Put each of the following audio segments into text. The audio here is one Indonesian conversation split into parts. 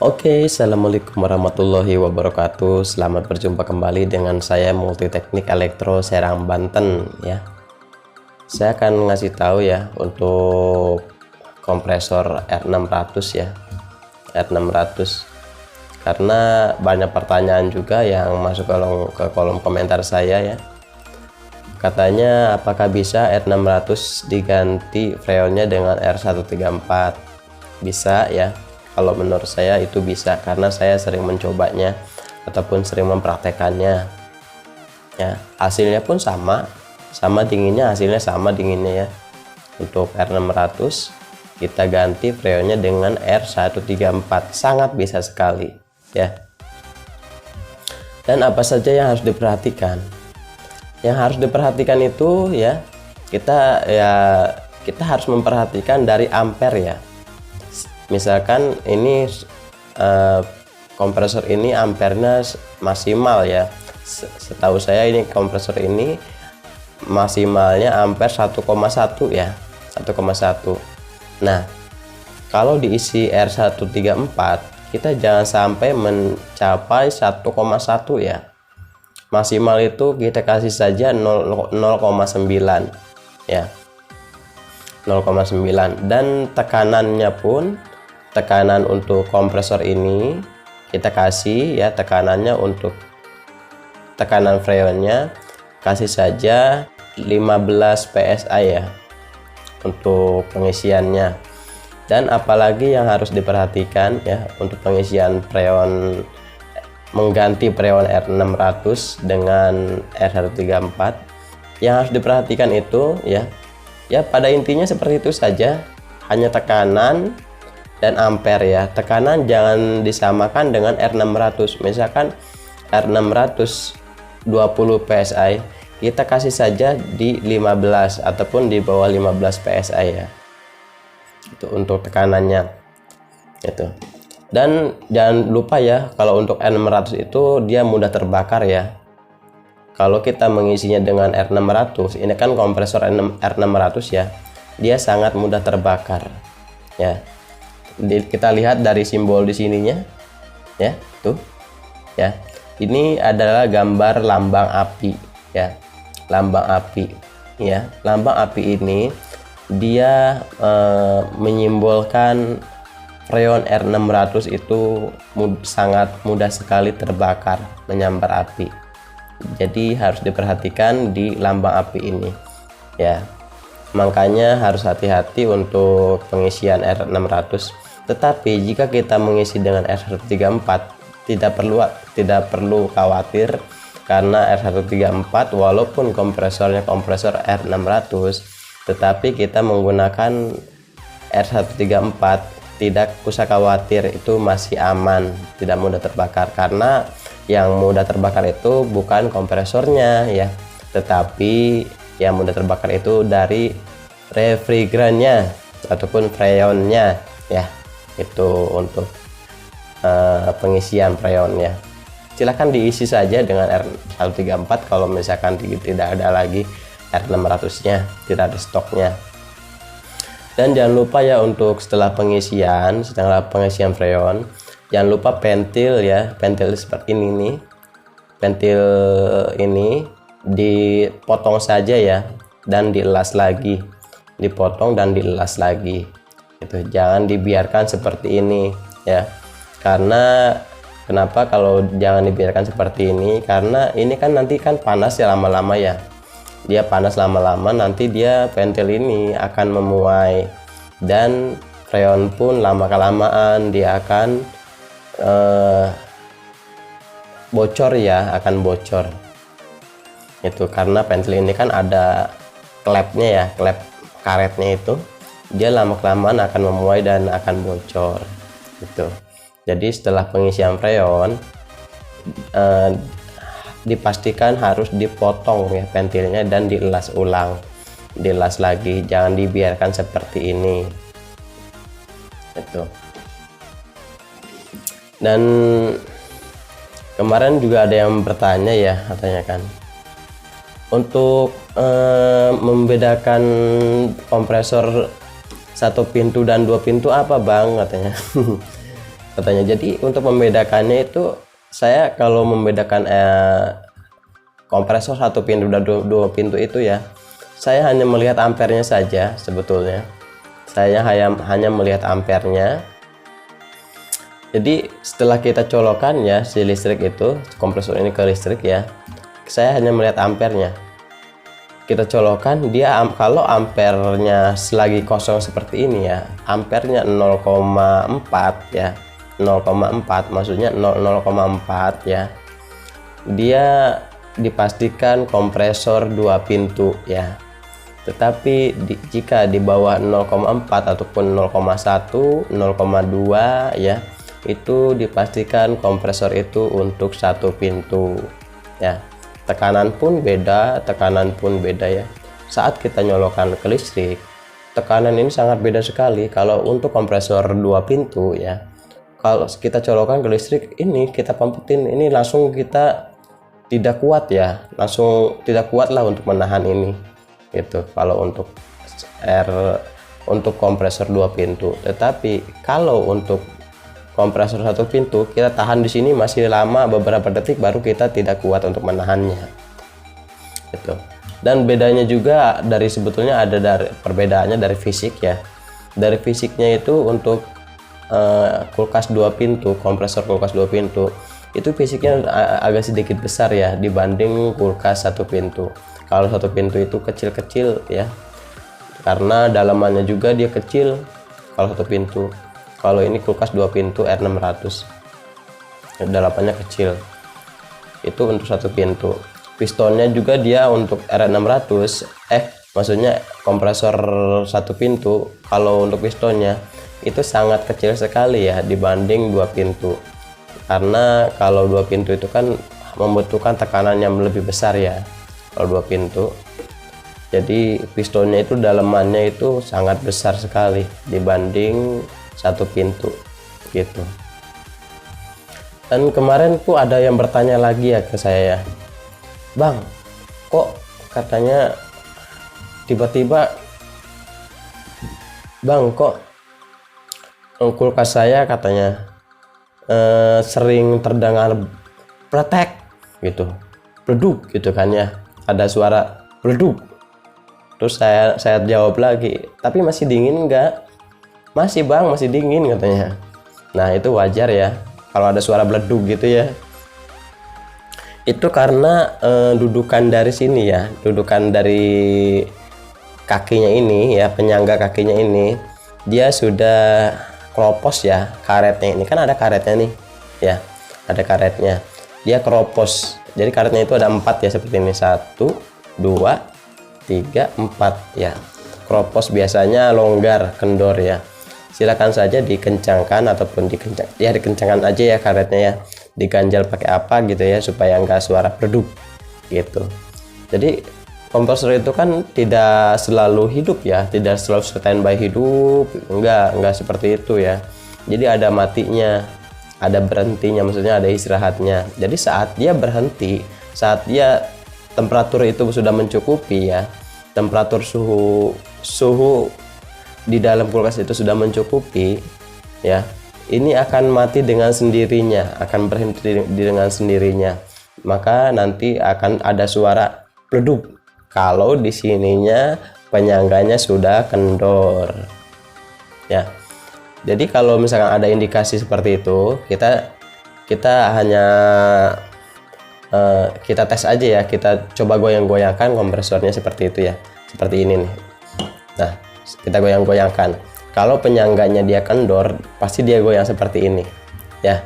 Oke, assalamualaikum warahmatullahi wabarakatuh. Selamat berjumpa kembali dengan saya Multiteknik Elektro Serang Banten ya. Saya akan ngasih tahu ya untuk kompresor R600 ya, R600. Karena banyak pertanyaan juga yang masuk ke kolom komentar saya ya. Katanya apakah bisa R600 diganti freonnya dengan R134? Bisa ya. Kalau menurut saya itu bisa, karena saya sering mencobanya ataupun sering mempraktekannya ya. Hasilnya pun sama dinginnya, hasilnya sama dinginnya ya. Untuk R600 kita ganti freonnya dengan R134, sangat bisa sekali ya. Dan apa saja yang harus diperhatikan? Yang harus diperhatikan itu ya, kita harus memperhatikan dari ampere ya. Misalkan ini kompresor ini ampernya maksimal ya. Setahu saya ini kompresor ini maksimalnya ampere 1,1 ya, 1,1. Nah, kalau diisi R134 kita jangan sampai mencapai 1,1 ya. Maksimal itu kita kasih saja 0,9 ya, 0,9. Dan tekanannya pun, tekanan untuk kompresor ini kita kasih ya, tekanannya untuk tekanan freonnya kasih saja 15 psi ya untuk pengisiannya. Dan apalagi yang harus diperhatikan ya untuk pengisian freon, mengganti freon R600 dengan R134, yang harus diperhatikan itu ya pada intinya seperti itu saja, hanya tekanan dan ampere ya. Tekanan jangan disamakan dengan R600. Misalkan R600 20 psi, kita kasih saja di 15 ataupun di bawah 15 psi ya. Itu untuk tekanannya itu. Dan jangan lupa ya, kalau untuk R600 itu dia mudah terbakar ya. Kalau kita mengisinya dengan R600, ini kan kompresor R600 ya, dia sangat mudah terbakar ya. Kita lihat dari simbol di sininya ya, tuh ya, ini adalah gambar lambang api ya, lambang api ya. Lambang api ini dia menyimbolkan freon R600 itu sangat mudah sekali terbakar, menyambar api. Jadi harus diperhatikan di lambang api ini ya. Makanya harus hati-hati untuk pengisian R600. Tetapi jika kita mengisi dengan R134, tidak perlu khawatir, karena R134 walaupun kompresornya kompresor R600, tetapi kita menggunakan R134, tidak usah khawatir, itu masih aman, tidak mudah terbakar. Karena yang mudah terbakar itu bukan kompresornya ya, tetapi yang mudah terbakar itu dari refrigerannya ataupun freonnya ya. Itu untuk pengisian freonnya. Silahkan diisi saja dengan R134 kalau misalkan tidak ada lagi R600 nya, tidak ada stoknya. Dan jangan lupa ya, untuk setelah pengisian freon, jangan lupa pentil ya, pentil seperti ini nih, pentil ini dipotong saja ya, dan dielas lagi, dipotong dan dielas lagi. Itu jangan dibiarkan seperti ini ya. Karena kenapa kalau jangan dibiarkan seperti ini? Karena ini kan nanti kan panas ya lama-lama ya. Dia panas lama-lama, nanti dia pentil ini akan memuai, dan freon pun lama-kelamaan dia akan bocor ya, akan bocor. Itu karena pentil ini kan ada klepnya ya, klep karetnya itu, dia lama-kelamaan akan memuai dan akan bocor gitu. Jadi setelah pengisian freon dipastikan harus dipotong ya pentilnya dan dielas ulang, dielas lagi, jangan dibiarkan seperti ini itu. Dan kemarin juga ada yang bertanya ya, katanya kan untuk membedakan kompresor satu pintu dan dua pintu apa bang, katanya. katanya. Jadi untuk membedakannya itu, saya kalau membedakan kompresor satu pintu dan dua pintu itu ya, saya hanya melihat ampernya saja sebetulnya. Saya hanya melihat ampernya. Jadi setelah kita colokan ya si listrik itu, kompresor ini ke listrik ya, saya hanya melihat ampernya. Kita colokan dia, kalau ampernya selagi kosong seperti ini ya, ampernya 0,4 ya, 0,4 maksudnya 0,4 ya, dia dipastikan kompresor dua pintu ya. Tetapi jika di bawah 0,4 ataupun 0,1, 0,2 ya, itu dipastikan kompresor itu untuk satu pintu ya. Tekanan pun beda ya. Saat kita nyolokan ke listrik, tekanan ini sangat beda sekali. Kalau untuk kompresor dua pintu ya, kalau kita colokan ke listrik ini, kita pampetin ini, langsung kita tidak kuat ya, langsung tidak kuat lah untuk menahan ini gitu, kalau untuk untuk kompresor dua pintu. Tetapi kalau untuk kompresor satu pintu, kita tahan di sini masih lama, beberapa detik baru kita tidak kuat untuk menahannya gitu. Dan bedanya juga sebetulnya ada perbedaannya dari fisik ya. Dari fisiknya itu untuk kulkas dua pintu, kompresor kulkas dua pintu itu fisiknya agak sedikit besar ya dibanding kulkas satu pintu. Kalau satu pintu itu kecil-kecil ya, karena dalamannya juga dia kecil kalau satu pintu. Kalau ini kulkas dua pintu R600, dalamannya kecil. Itu untuk satu pintu. Pistonnya juga dia untuk R600, maksudnya kompresor satu pintu, kalau untuk pistonnya itu sangat kecil sekali ya dibanding dua pintu. Karena kalau dua pintu itu kan membutuhkan tekanan yang lebih besar ya kalau dua pintu. Jadi pistonnya itu dalamannya itu sangat besar sekali dibanding satu pintu gitu. Dan kemarin tuh ada yang bertanya lagi ya ke saya, Bang, kok katanya tiba-tiba, Bang, kok kulkas saya katanya sering terdengar pletek gitu, bleduk gitu kan ya, ada suara bleduk. Terus saya jawab lagi, tapi masih dingin enggak? Masih Bang, masih dingin katanya. Nah itu wajar ya kalau ada suara bleduk gitu ya. Itu karena dudukan dari sini ya, dudukan dari kakinya ini ya, penyangga kakinya ini, dia sudah keropos ya karetnya. Ini kan ada karetnya nih ya, ada karetnya, dia keropos. Jadi karetnya itu ada 4 ya, seperti ini, 1, 2, 3, 4 ya. Keropos biasanya longgar, kendor ya. Silakan saja dikencangkan ataupun dikencangkan aja ya karetnya ya, diganjal pakai apa gitu ya supaya enggak suara bleduk gitu. Jadi kompresor itu kan tidak selalu hidup ya, tidak selalu standby hidup, enggak seperti itu ya. Jadi ada matinya, ada berhentinya, maksudnya ada istirahatnya. Jadi saat dia berhenti, saat dia temperatur itu sudah mencukupi ya, temperatur suhu di dalam kulkas itu sudah mencukupi ya, ini akan mati dengan sendirinya, akan berhenti dengan sendirinya. Maka nanti akan ada suara bleduk kalau di sininya penyangganya sudah kendor ya. Jadi kalau misalkan ada indikasi seperti itu, kita hanya kita tes aja ya, kita coba goyang-goyangkan kompresornya seperti itu ya, seperti ini nih. Nah kita goyang-goyangkan, kalau penyangganya dia kendor pasti dia goyang seperti ini ya.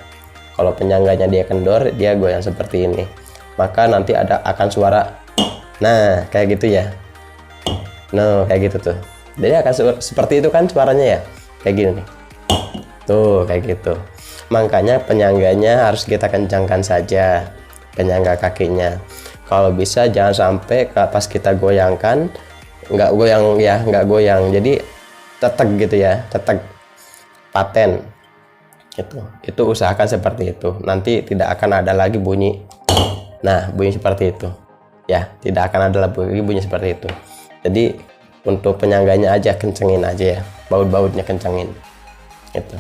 Kalau penyangganya dia kendor, dia goyang seperti ini, maka nanti akan suara, nah kayak gitu ya, nah kayak gitu tuh. Jadi akan seperti itu kan suaranya ya, kayak gini nih tuh, kayak gitu. Makanya penyangganya harus kita kencangkan saja, penyangga kakinya. Kalau bisa jangan sampai pas kita goyangkan nggak goyang ya, nggak goyang, jadi tetek gitu ya, tetek paten gitu. Itu usahakan seperti itu, nanti tidak akan ada lagi bunyi, nah bunyi seperti itu ya, tidak akan ada lagi bunyi seperti itu. Jadi untuk penyangganya aja kencengin aja ya, baut-bautnya kencengin gitu.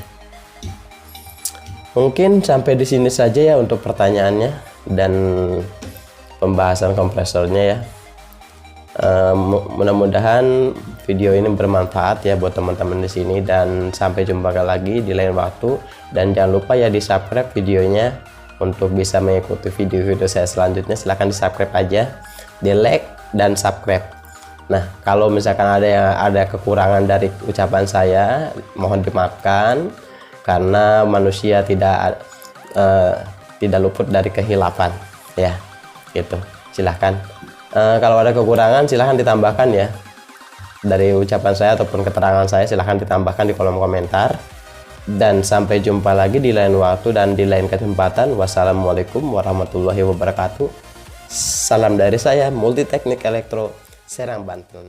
Mungkin sampai di sini saja ya untuk pertanyaannya dan pembahasan kompresornya ya. Mudah-mudahan video ini bermanfaat ya buat teman-teman di sini, dan sampai jumpa lagi di lain waktu. Dan jangan lupa ya di subscribe videonya untuk bisa mengikuti video-video saya selanjutnya. Silahkan di subscribe aja, di like dan subscribe. Nah, kalau misalkan ada kekurangan dari ucapan saya, mohon dimaafkan karena manusia tidak luput dari kehilapan ya, gitu. Silahkan kalau ada kekurangan silahkan ditambahkan ya dari ucapan saya ataupun keterangan saya, silahkan ditambahkan di kolom komentar. Dan sampai jumpa lagi di lain waktu dan di lain kesempatan. Wassalamualaikum warahmatullahi wabarakatuh. Salam dari saya, Multiteknik Elektro, Serang, Banten.